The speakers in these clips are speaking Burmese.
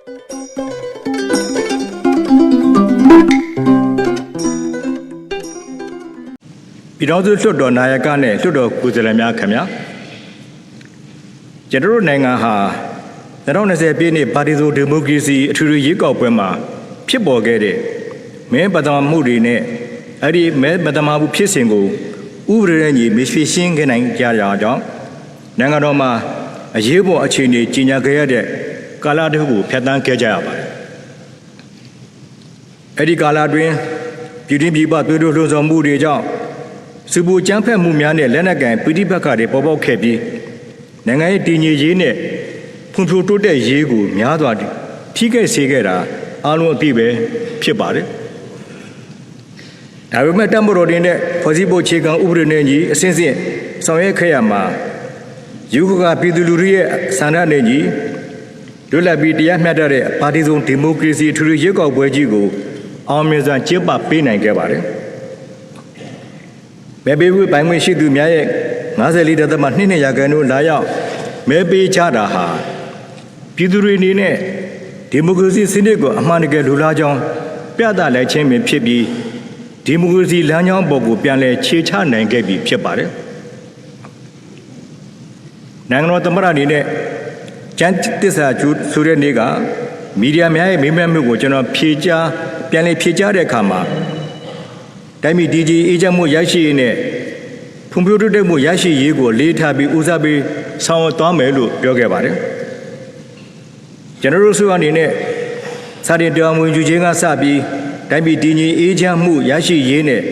ပြည်တော်စုလွှတ်တော်နာယကနဲ့လွှတ်တော်ကိုယ်စားလှယ်များခင်ဗျာကျွန်တော်တို့နိုင်ငံဟာ2020ပြည့်နှစ်ပါတီစုံဒီမိုကရေစီအထွေထွေရွေးကောက်ပွဲမှာဖြစ်ပေါ်ခဲ့တဲ့မဲပထမမှုတွေနဲ့အဲ့ဒီမဲပထမမှုဖြစ်စဉ်ကိုဥပဒေနဲ့ညီမဖြစ်ရှင်းခဲ့နိုင်ကြရကြောင်းနိုင်ငံတော်မှာအရေးပေါ်အခြေအနေကြီးညာခဲ့ရတဲ့ကာလတစ်ခုကိုဖျက်ဆီးခဲ့ကြရပါတယ်အဲ့ဒီကာလတွင်ပြည်တွင်းပြည်ပသွေးထိုးလှုံ့ဆော်မှုတွေကြောင့်စုပူကြမ်းဖက်မှုများနဲ့လက်နက်ကိုင်ပြည်ပခါတွေပေါ်ပေါက်ခဲ့ပြီးနိုင်ငံရေးတည်ငြိမ်ရေးနဲ့ဖွံ့ဖြိုးတိုးတက်ရေးကိုများစွာထိခိုက်စေခဲ့တာအလုံးအပြည့်ပဲဖြစ်ပါတယ်။ဒါပေမဲ့တမတော်တင်တဲ့ဖွဲ့စည်းပုံခြေခံဥပဒေနဲ့ညီအစဉ်စဉ်ဆောင်ရွက်ခဲ့ရမှာယူခကပြည်သူလူထုရဲ့ဆန္ဒနဲ့ညီလွတ်လပ်ပြီးတရားမျှတတဲ့ပါတီစုံဒီမိုကရေစီထူထူရွေးကောက်ပွဲကြီးကိုအောင်မြင်စွာကျင်းပပေးနိုင်ခဲ့ပါတယ်။မဲပေးပိုင်ခွင့်ရှိသူများရဲ့54.2% လာရောက်မဲပေးကြတာဟာပြည်သူတွေအနေနဲ့ဒီမိုကရေစီစနစ်ကိုအမှန်တကယ်လိုလားကြောင်းပြသလိုက်ခြင်းပင်ဖြစ်ပြီးဒီမိုကရေစီလမ်းကြောင်းပေါ်ကိုပြန်လည်ခြေချနိုင်ခဲ့ပြီဖြစ်ပါတယ်။နိုင်ငံတော်သမ္မတအနေနဲ့ကျန်းသစ္စာကျူဆိုတဲ့နေ့ကမီဒီယာများရဲ့မေးမြန်းမှုကိုကျွန်တော်ပြန်လည်ဖြေကြားတဲ့အခါမှာတိုင်းပြည်ဒီကြီးအေဂျင့်မှုရရှိရေးနဲ့ဖွံ့ဖြိုးတိုးတက်မှုရရှိရေးကိုလေးထားပြီးဦးစားပေးဆောင်ရွက်သွားမယ်လို့ပြောခဲ့ပါတယ်။ကျွန်တော်တို့ဆိုအနေနဲ့စတင်တရားဝင်ယူခြင်းကစပြီးတိုင်းပြည်ဒီကြီးအေဂျင့်မှုရရှိရေးနဲ့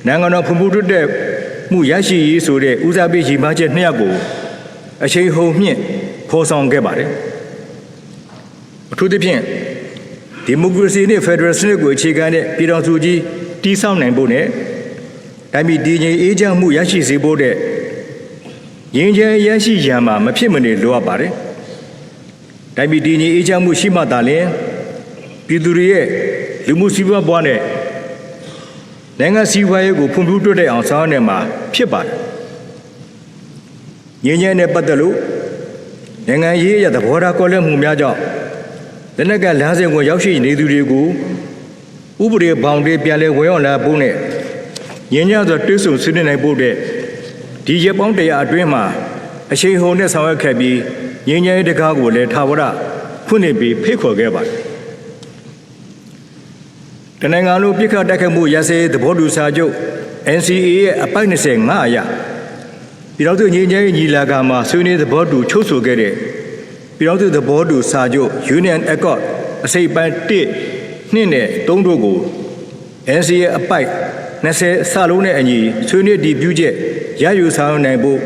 နိုင်ငံတော်ဖွံ့ဖြိုးတိုးတက်မှုရရှိရေးဆိုတဲ့ဦးစားပေးရည်မှန်းချက်နှစ်ရပ်ကိုအချိန်ဟုန်မြင့်ဖော်ဆောင်ခဲ့ပါတယ်။အထူးသဖြင့်ဒီမိုကရေစီနဲ့ဖက်ဒရယ်စနစ်ကိုအခြေခံတဲ့ပြည်တော်စုကြီးတည်ဆောက်နိုင်ဖို့နဲ့တိုင်းပြည်တည်ငြိမ်အေးချမ်းမှုရရှိစေဖို့တဲ့ရင်းချမ်းရရှိရန်မှာမဖြစ်မနေလိုအပ်ပါတယ်။တိုင်းပြည်တည်ငြိမ်အေးချမ်းမှုရှိမှသာလျှင်ပြည်သူတွေရဲ့လူမှုစီးပွားဘဝနဲ့နိုင်ငံစီးပွားရေးကိုဖွံ့ဖြိုးတိုးတက်အောင်ဆောင်ရွက်နိုင်မှာဖြစ်ပါတယ်။ရင်းချမ်းနဲ့ပတ်သက်လို့နိုင်ငံရေးရသဘောထားကွဲလွဲမှုများကြောင့်လက်နက်ကလမ်းစဉ်ကိုရောက်ရှိနေသူတွေကိုဥပဒေဘောင်တွေပြန်လည်ဝင်ရောက်လာဖို့နဲ့ညဉ့်ညစွာတွဲဆုံဆွေးနွေးနိုင်ဖို့တဲ့ဒီရက်ပေါင်း100အတွင်းမှာအရှိန်ဟုန်နဲ့ဆောင်ရွက်ခဲ့ပြီးငြိမ်းချမ်းရေးတကားကိုလည်းထာဝရဖွင့်လှစ်ပြီးဖိတ်ခေါ်ခဲ့ပါတယ်။တနိုင်ငံလုံးပြစ်ခတ်တိုက်ခိုက်မှုရစဲသဘောတူစာချုပ် NCA ရဲ့အပိုက်25အရပြည်ထောင်စုငြိမ်းချမ်းရေးညီလာခံမှာဆွေးနွေးသဘောတူချုပ်ဆိုခဲ့တဲ့ပြည်ထောင်စုသဘောတူစာချုပ် Union Accord အစိပ်ပိုင်း1 2နဲ့3တို့ကို NCA အပိုက်20စလုံးနဲ့အညီဆွေးနွေးတည်ပြုချက်ရယူဆောင်နိုင်ဖို့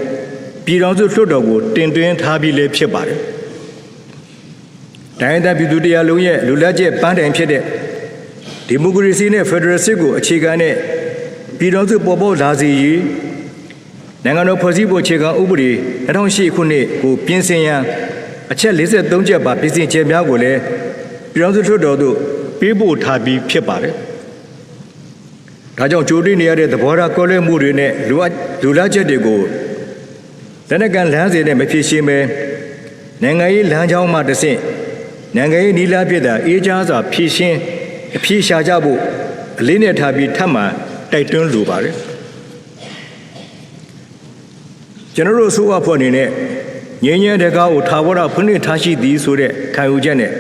ပြည်ထောင်စုလွှတ်တော်ကိုတင်သွင်းထားပြီးလည်းဖြစ်ပါတယ်။တိုင်းဒေသပြည်သူတရားလုံးရဲ့လူလက်ချက်ပန်းတိုင်ဖြစ်တဲ့ဒီမိုကရေစီနဲ့ဖက်ဒရယ်စစ်ကိုအခြေခံတဲ့ပြည်ထောင်စုပေါ်ပေါက်လာစေရေးနိုင်ငံတော်ဖွဲ့စည်းပုံအခြေခံဥပဒေ2008ခုနှစ်ကိုပြင်ဆင်ရန်အချက်43ချက်ပါပြင်ဆင်ချက်များကိုလည်းပြည်ထောင်စုလွှတ်တော်သို့ပေးပို့ထားပြီးဖြစ်ပါတယ်။ဒါကြောင့်ကြိုတင်နေရတဲ့သဘောထားကွဲလွဲမှုတွေနဲ့လူလားချက်တွေကိုလက်နက်ကန်လမ်းစဉ်နဲ့မဖြစ်ရှင်းပဲနိုင်ငံရေးလမ်းကြောင်းမှတဆင့်နိုင်ငံရေးနီလာဖြစ်တာအေးချမ်းစွာဖြည့်ရှင်းအဖြေရှာကြဖို့အလေးနဲ့ထားပြီးထပ်မံတိုက်တွန်းလိုပါတယ်။ကျွန်တော်တို့အစိုးရဖွဲ့အနေနဲ့ငြိမ်းချမ်းတဲ့ကားကိုထာဝရဖွင့်လှစ်ထားရှိသည်ဆိုတဲ့ခံယူချက်နဲ့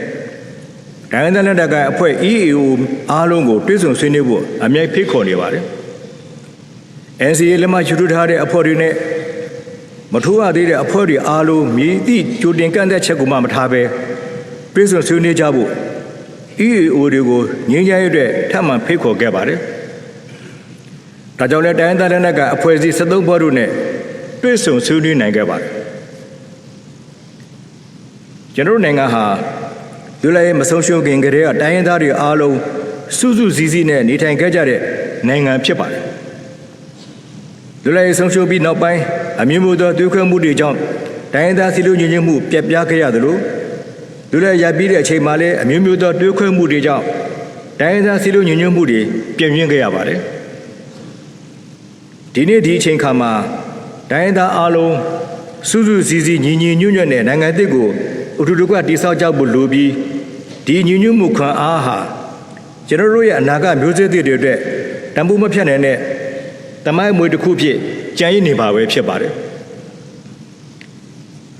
တိုင်းဒေသလက်နက်ကိုင်အဖွဲ့ EAO အားလုံးကိုတွဲဆုံဆွေးနွေးဖို့အမြိုက်ဖိတ်ခေါ်နေပါတယ်။ NCA လက်မှတ်ယူထားတဲ့အဖွဲ့တွေနဲ့မထိုးရသေးတဲ့အဖွဲ့တွေအားလုံးမြည်သည့်ကြိုတင်ကန့်သက်ချက်ကိုမှမထားဘဲတွဲဆုံဆွေးနွေးကြဖို့ EAO တွေကိုငြိမ်းချမ်းရေးအတွက်ထပ်မံဖိတ်ခေါ်ခဲ့ပါတယ်။ဒါကြောင့်လည်းတိုင်းဒေသလက်နက်ကိုင်အဖွဲ့အစည်း73ဖွဲ့တို့နဲ့တွဲဆုံဆွေးနွေးနိုင်ခဲ့ပါတယ်။ကျွန်တော်နိုင်ငံဟာလူလိုက်မဆုံးရှုံးခင်ကတည်းကတိုင်းရင်းသားတွေအားလုံးစုစုစည်းစည်းနဲ့နေထိုင်ခဲ့ကြတဲ့နိုင်ငံဖြစ်ပါတယ်။လူလိုက်ဆုံးရှုံးပြီးနောက်ပိုင်းအမျိုးမျိုးသောတွေးခွဲမှုတွေကြောင့်တိုင်းရင်းသားစီလိုညီညွတ်မှုပြတ်ပြားခဲ့ရသလိုလူလိုက်ရပြီးတဲ့အချိန်မှာလည်းအမျိုးမျိုးသောတွေးခွဲမှုတွေကြောင့်တိုင်းရင်းသားစီလိုညီညွတ်မှုတွေပြည့်မြင့်ခဲ့ရပါတယ်။ဒီနေ့ဒီအချိန်ခါမှာတိုင်းရင်းသားအားလုံးစုစုစည်းစည်းညီညွတ်တဲ့နိုင်ငံသစ်ကိုအထူးတကွတည်ဆောက်ကြဖို့လိုပြီး ဒီညီညွတ်မှုခွန်အားဟာကျွန်တော်တို့ရဲ့အနာဂတ်မျိုးဆက်တွေအတွက်တန်ဖိုးမဖြတ်နိုင်တဲ့တမိုင်းအမွေတစ်ခုဖြစ်ကြံရည်နေပါပဲဖြစ်ပါတယ်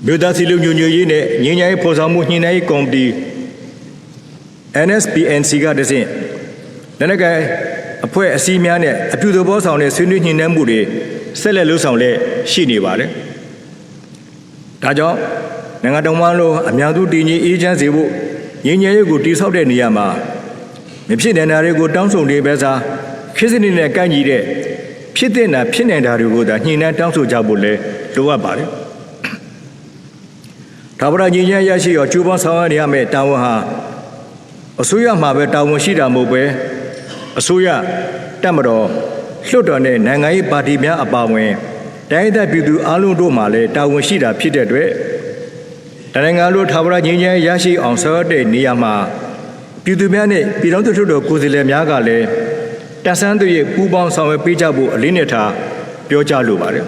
မြို့သားစီလူညွညွရေးနဲ့ငင်းညိုင်းဖော်ဆောင်မှုညှိနှိုင်းရေးကော်မတီ NSPNC ကတည်းကလက်နက်ကိုင်အဖွဲ့အစည်းများနဲ့အပြုသဘောဆောင်တဲ့ဆွေးနွေးညှိနှိုင်းမှုတွေဆက်လက်လုပ်ဆောင်လျက်ရှိနေပါတယ်ဒါကြောင့်နိုင်ငံတော်မှလို့အများစုတည်ငြိမ်အေးချမ်းစေဖို့ငြိမ်းချမ်းရေးကိုတည်ဆောက်တဲ့နေရာမှာမဖြစ်နိုင်တာတွေကိုတောင်းဆိုနေပဲစားခေတ်စနစ်နဲ့ကိုက်ညီတဲ့ဖြစ်တဲ့နာဖြစ်နိုင်တာတွေကိုသာညှိနှိုင်းတောင်းဆိုကြဖို့လဲလိုအပ်ပါတယ်ဒါပရငြိမ်းချမ်းရရှိရောကျူးပေါင်းဆောင်ရွက်ရမယ့်တာဝန်ဟာအစိုးရမှာပဲတာဝန်ရှိတာမဟုတ်ပဲအစိုးရတပ်မတော်လွှတ်တော်နဲ့နိုင်ငံရေးပါတီများအပါအဝင်တိုင်းဒေသပြည်သူအားလုံးတို့မှာလည်းတာဝန်ရှိတာဖြစ်တဲ့အတွက်နိုင်ငံလိုထာဝရငြိမ်းချမ်းရရှိအောင်ဆောင်ရွက်တဲ့နေရာမှာပြည်သူများနဲ့ပြည်ထောင်စုလွှတ်တော်ကိုယ်စားလှယ်များကလည်းတပ်ဆန်းသူရဲ့ပူးပေါင်းဆောင်ရွက်ပေးကြဖို့အလေးနက်ထားပြောကြားလိုပါတယ်